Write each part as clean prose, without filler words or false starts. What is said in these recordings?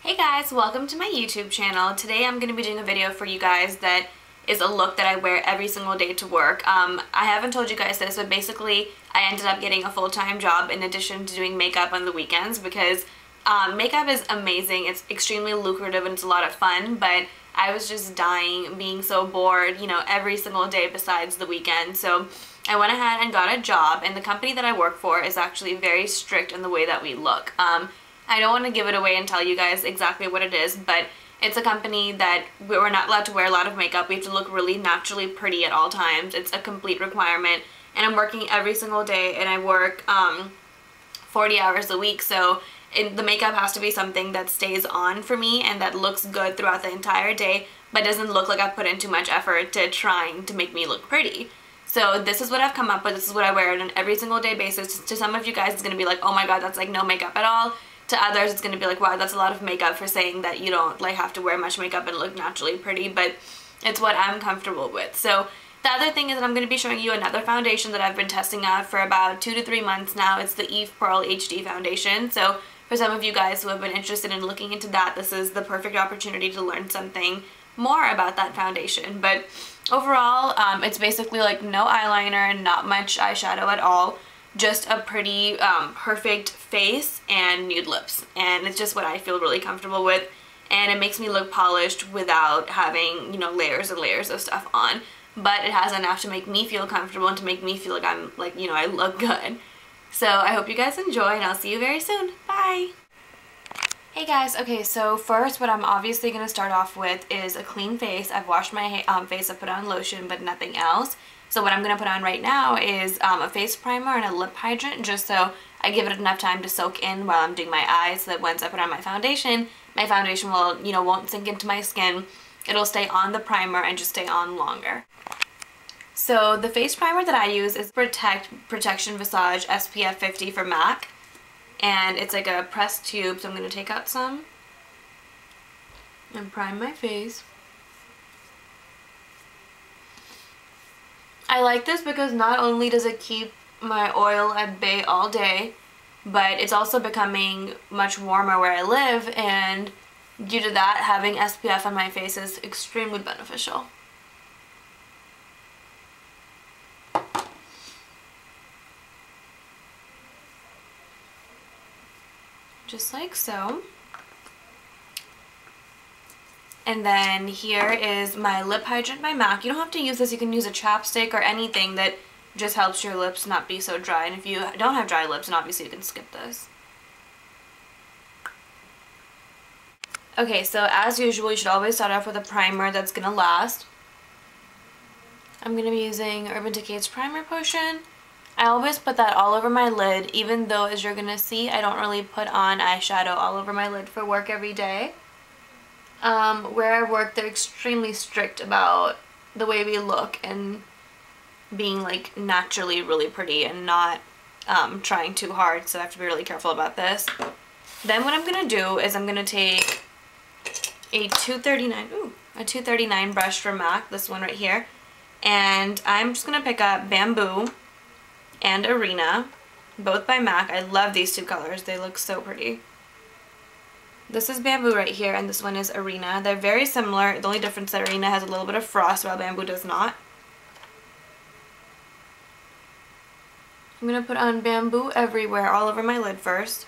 Hey guys, welcome to my YouTube channel. Today I'm going to be doing a video for you guys that is a look that I wear every single day to work. I haven't told you guys this, but basically I ended up getting a full-time job in addition to doing makeup on the weekends because makeup is amazing. It's extremely lucrative and it's a lot of fun, but I was just dying, being so bored, you know, every single day besides the weekend. So I went ahead and got a job, and the company that I work for is actually very strict in the way that we look. I don't want to give it away and tell you guys exactly what it is, but it's a company that we're not allowed to wear a lot of makeup. We have to look really naturally pretty at all times. It's a complete requirement, and I'm working every single day, and I work 40 hours a week, so the makeup has to be something that stays on for me and that looks good throughout the entire day, but doesn't look like I've put in too much effort to trying to make me look pretty. So this is what I've come up with. This is what I wear on an every single day basis. To some of you guys, it's going to be like, oh my god, that's like no makeup at all. To others, it's going to be like, wow, that's a lot of makeup for saying that you don't like have to wear much makeup and look naturally pretty, but it's what I'm comfortable with. So the other thing is that I'm going to be showing you another foundation that I've been testing out for about 2 to 3 months now. It's the Eve Pearl HD foundation. So for some of you guys who have been interested in looking into that, this is the perfect opportunity to learn something more about that foundation. But overall, it's basically like no eyeliner and not much eyeshadow at all. Just a pretty perfect face and nude lips, and it's just what I feel really comfortable with, and it makes me look polished without having, you know, layers and layers of stuff on, but it has enough to make me feel comfortable and to make me feel like I'm like, you know, I look good. So I hope you guys enjoy, and I'll see you very soon. Bye! Hey guys, okay, so first what I'm obviously going to start off with is a clean face. I've washed my face, I put on lotion, but nothing else. So what I'm going to put on right now is a face primer and a lip hydrant, just so I give it enough time to soak in while I'm doing my eyes, so that once I put on my foundation will, you know, won't sink into my skin. It'll stay on the primer and just stay on longer. So the face primer that I use is Protection Visage SPF 50 for MAC. And it's like a pressed tube, so I'm going to take out some and prime my face. I like this because not only does it keep my oil at bay all day, but it's also becoming much warmer where I live, and due to that, having SPF on my face is extremely beneficial. Just like so. And then here is my lip hydrant by MAC. You don't have to use this, you can use a chapstick or anything that just helps your lips not be so dry. And if you don't have dry lips, then obviously you can skip this. Okay, so as usual, you should always start off with a primer that's going to last. I'm going to be using Urban Decay's Primer Potion. I always put that all over my lid, even though, as you're going to see, I don't really put on eyeshadow all over my lid for work every day. Where I work, they're extremely strict about the way we look and being like naturally really pretty and not trying too hard, so I have to be really careful about this. Then what I'm going to do is I'm going to take a 239 brush from MAC, this one right here, and I'm just going to pick up Bamboo and Arena, both by MAC. I love these two colors, they look so pretty. This is Bamboo right here, and this one is Arena. They're very similar. The only difference is that Arena has a little bit of frost while Bamboo does not. I'm going to put on Bamboo everywhere, all over my lid first.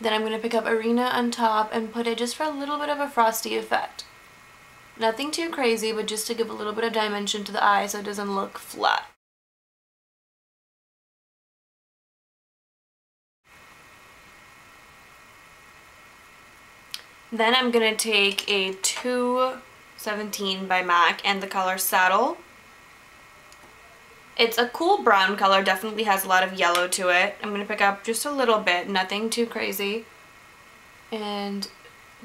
Then I'm going to pick up Arena on top and put it just for a little bit of a frosty effect. Nothing too crazy, but just to give a little bit of dimension to the eye so it doesn't look flat. Then I'm going to take a 217 by MAC and the color Saddle. It's a cool brown color, definitely has a lot of yellow to it. I'm going to pick up just a little bit, nothing too crazy, and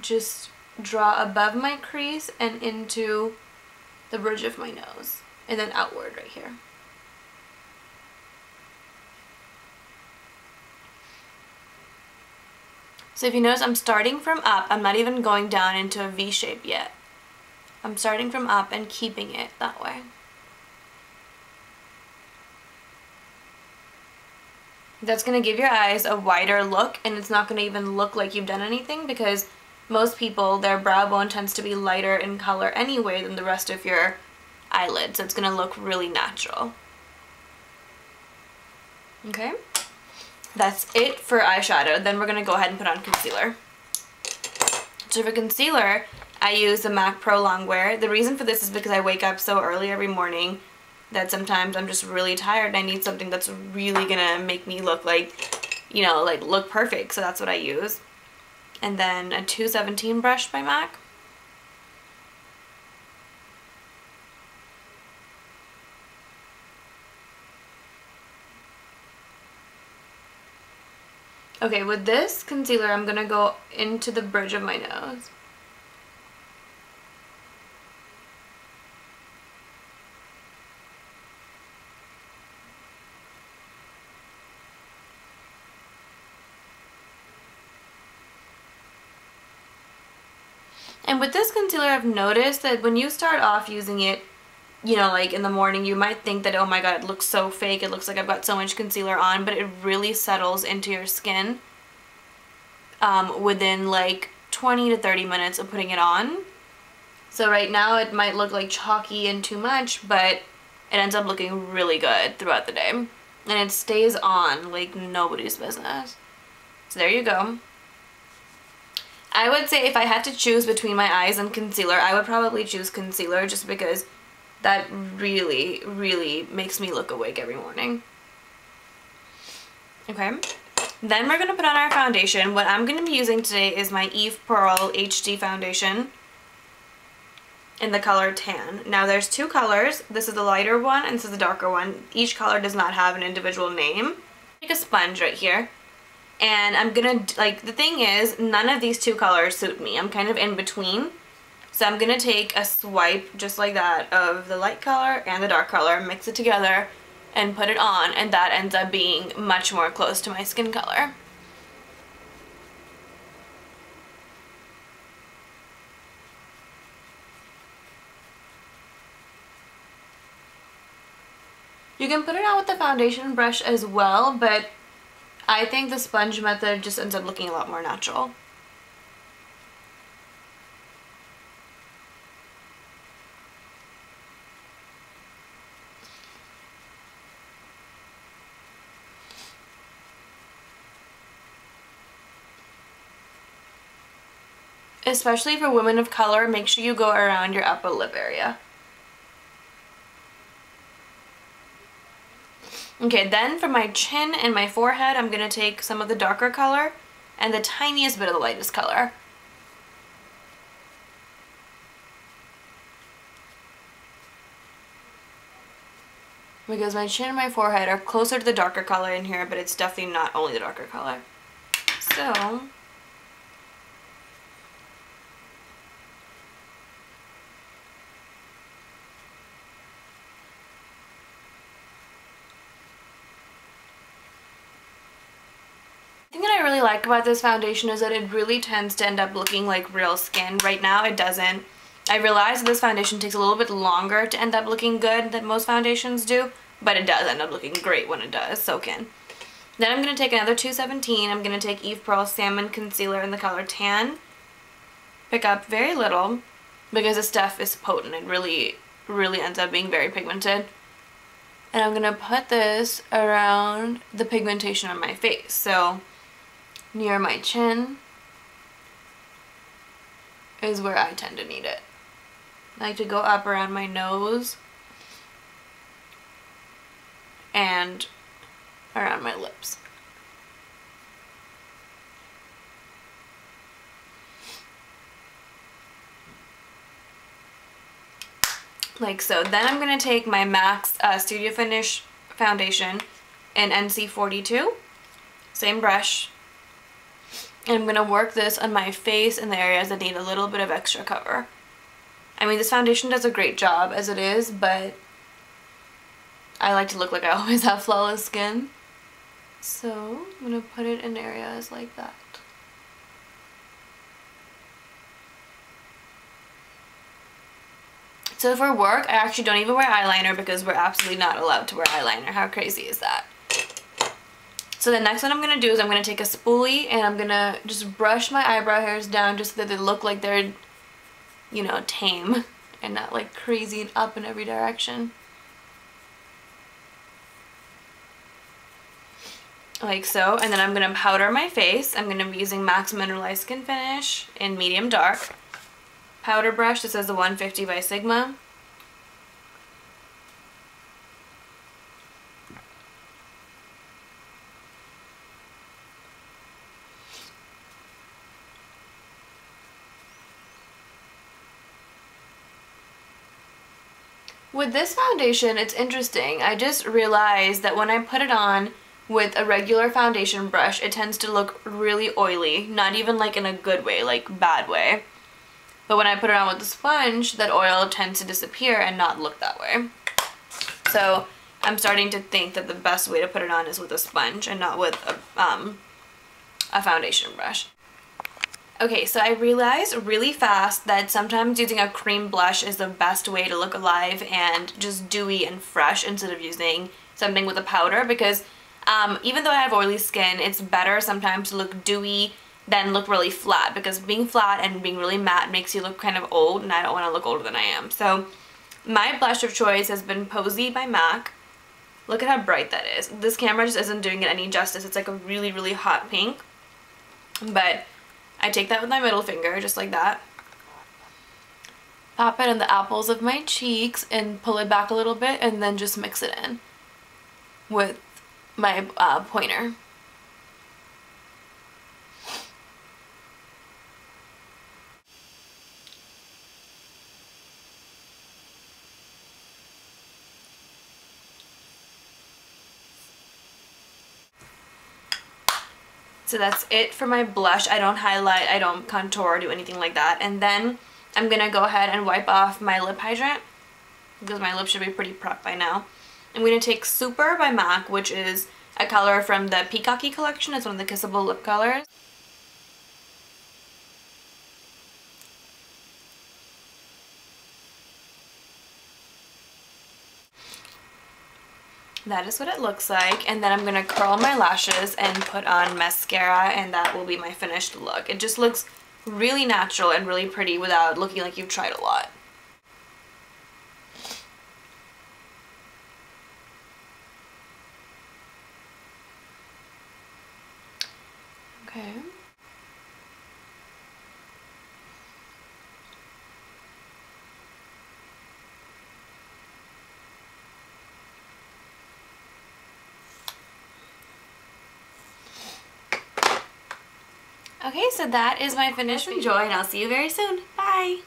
just draw above my crease and into the bridge of my nose, and then outward right here. So if you notice, I'm starting from up. I'm not even going down into a V shape yet. I'm starting from up and keeping it that way. That's going to give your eyes a wider look, and it's not going to even look like you've done anything because most people, their brow bone tends to be lighter in color anyway than the rest of your eyelid, so it's going to look really natural. Okay, that's it for eyeshadow. Then we're going to go ahead and put on concealer. So for concealer, I use the MAC Pro Longwear. The reason for this is because I wake up so early every morning that sometimes I'm just really tired and I need something that's really gonna make me look like, you know, like look perfect. So that's what I use. And then a 217 brush by MAC. Okay, with this concealer, I'm gonna go into the bridge of my nose. And with this concealer, I've noticed that when you start off using it, you know, like in the morning, you might think that, oh my god, it looks so fake, it looks like I've got so much concealer on, but it really settles into your skin within like 20 to 30 minutes of putting it on. So right now it might look like chalky and too much, but it ends up looking really good throughout the day. And it stays on like nobody's business. So there you go. I would say if I had to choose between my eyes and concealer, I would probably choose concealer just because that really, really makes me look awake every morning. Okay, then we're going to put on our foundation. What I'm going to be using today is my Eve Pearl HD foundation in the color Tan. Now there's two colors. This is the lighter one and this is the darker one. Each color does not have an individual name. Take a sponge right here. And I'm gonna, like, the thing is, none of these two colors suit me. I'm kind of in between. So I'm gonna take a swipe, just like that, of the light color and the dark color, mix it together, and put it on, and that ends up being much more close to my skin color. You can put it on with the foundation brush as well, but I think the sponge method just ends up looking a lot more natural. Especially for women of color, make sure you go around your upper lip area. Okay, then for my chin and my forehead, I'm going to take some of the darker color and the tiniest bit of the lightest color. Because my chin and my forehead are closer to the darker color in here, but it's definitely not only the darker color. So the thing that I really like about this foundation is that it really tends to end up looking like real skin. Right now it doesn't. I realize this foundation takes a little bit longer to end up looking good than most foundations do, but it does end up looking great when it does soak in. Then I'm going to take another 217. I'm going to take Eve Pearl Salmon Concealer in the color Tan. Pick up very little because this stuff is potent. It really, really ends up being very pigmented. And I'm going to put this around the pigmentation on my face. So near my chin is where I tend to need it. I like to go up around my nose and around my lips. Like so. Then I'm going to take my MAC's Studio Finish foundation in NC42. Same brush. And I'm going to work this on my face in the areas that need a little bit of extra cover. I mean, this foundation does a great job as it is, but I like to look like I always have flawless skin. So I'm going to put it in areas like that. So for work, I actually don't even wear eyeliner because we're absolutely not allowed to wear eyeliner. How crazy is that? So the next one I'm going to do is I'm going to take a spoolie and I'm going to just brush my eyebrow hairs down just so that they look like they're, you know, tame and not like crazy and up in every direction. Like so. And then I'm going to powder my face. I'm going to be using MAC's Mineralize Skin Finish in medium dark. Powder brush, this is the 150 by Sigma. With this foundation, it's interesting. I just realized that when I put it on with a regular foundation brush, it tends to look really oily. Not even like in a good way, like bad way. But when I put it on with the sponge, that oil tends to disappear and not look that way. So I'm starting to think that the best way to put it on is with a sponge and not with a foundation brush. Okay, so I realized really fast that sometimes using a cream blush is the best way to look alive and just dewy and fresh instead of using something with a powder, because even though I have oily skin, it's better sometimes to look dewy than look really flat, because being flat and being really matte makes you look kind of old, and I don't want to look older than I am. So my blush of choice has been Posey by MAC. Look at how bright that is. This camera just isn't doing it any justice. It's like a really, really hot pink. But I take that with my middle finger, just like that. Pop it in the apples of my cheeks and pull it back a little bit, and then just mix it in with my pointer. So that's it for my blush. I don't highlight, I don't contour or do anything like that. And then I'm going to go ahead and wipe off my lip hydrant, because my lips should be pretty prepped by now. I'm going to take Super by MAC, which is a color from the Peacocky collection. It's one of the kissable lip colors. That is what it looks like, and then I'm going to curl my lashes and put on mascara, and that will be my finished look. It just looks really natural and really pretty without looking like you've tried a lot. Okay. Okay, so that is my finished. Enjoy, and I'll see you very soon. Bye!